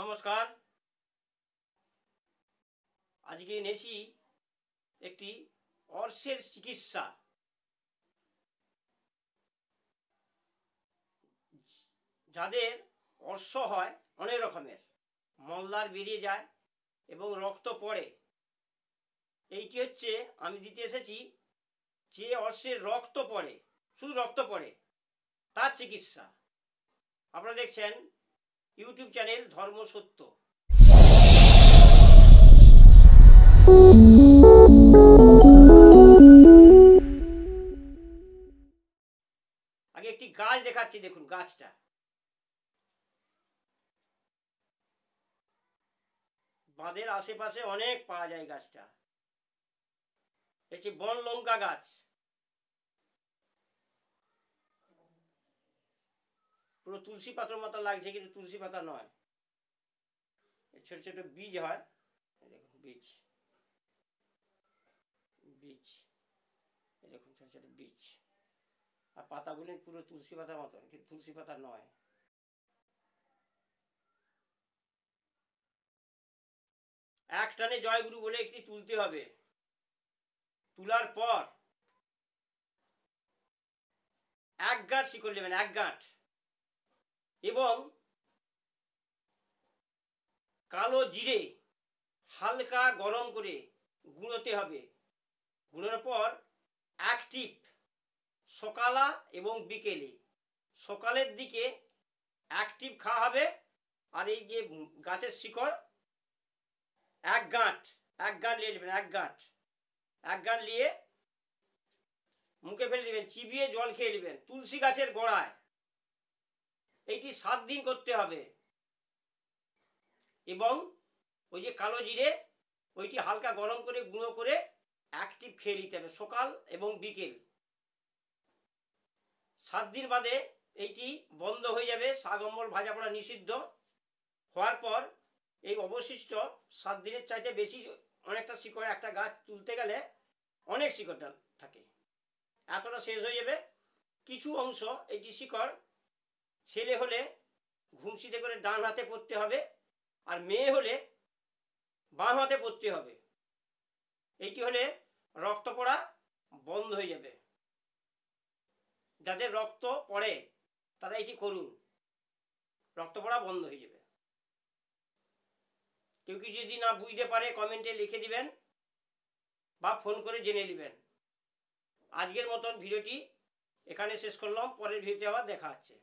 নমস্কার। আজকে এনেছি একটি অর্শের চিকিৎসা। যাদের অর্শ হয় অনেক রকমের, মলদার বেরিয়ে যায় এবং রক্ত পড়ে, এইটি হচ্ছে আমি দিতে এসেছি। যে অর্শের রক্ত পড়ে, শুধু রক্ত পড়ে, তার চিকিৎসা। আপনারা দেখছেন ইউটিউব চ্যানেল ধর্ম সত্য। আগে একটি গাছ দেখাচ্ছি, দেখুন গাছটা। বাঁধের আশেপাশে অনেক পাওয়া যায় গাছটা। হচ্ছে বন লঙ্কা গাছ। পুরো তুলসী পাতার মতো লাগছে, কিন্তু তুলসী পাতা নয়। ছোট ছোট বীজ হয়, দেখুন বীজ বীজ দেখুন ছোট ছোট বীজ। আর পাতাগুলি পুরো তুলসী পাতার মতো, কিন্তু তুলসী পাতা নয়। এক টানে জয়গুরু বলে একটি তুলতে হবে। তোলার পর এক গাঁট শিকড় নেবেন, এক গাঁট, এবং কালো জিরে হালকা গরম করে গুঁড়োতে হবে। গুঁড়োর পর এক টিপ সকালা এবং বিকেলে, সকালের দিকে এক টিপ খাওয়া হবে। আর এই যে গাছের শিকড় এক গাঁট নিয়ে নেবেন, এক গাঁট নিয়ে মুখে ফেলে দেবেন, চিবিয়ে জল খেয়ে নেবেন তুলসী গাছের গোড়ায়। এইটি 7 দিন করতে হবে। এবং ওই যে কালো জিরে, ওইটি হালকা গরম করে গুঁড়ো করে এক টিপ খেয়ে নিতে হবে সকাল এবং বিকেল। 7 দিন বাদে এইটি বন্ধ হয়ে যাবে। শাক অম্বল ভাজা পোড়া নিষিদ্ধ হওয়ার পর এই অবশিষ্ট 7 দিনের চাইতে বেশি অনেকটা শিকড়, একটা গাছ তুলতে গেলে অনেক শিকড়টা থাকে, এতটা শেষ হয়ে যাবে। কিছু অংশ এইটি শিকড় ছেলে হলে ঘুমসিতে করে ডান হাতে পড়তে হবে, আর মেয়ে হলে বাম হাতে পড়তে হবে। এইটি হলে রক্ত পড়া বন্ধ হয়ে যাবে। যাদের রক্ত পড়ে তারা এটি করুন, রক্ত পড়া বন্ধ হয়ে যাবে। কেউ কিছু যদি না বুঝতে পারে কমেন্টে লিখে দিবেন বা ফোন করে জেনে নেবেন। আজকের মতন ভিডিওটি এখানে শেষ করলাম, পরের ভিডিওতে আবার দেখা হচ্ছে।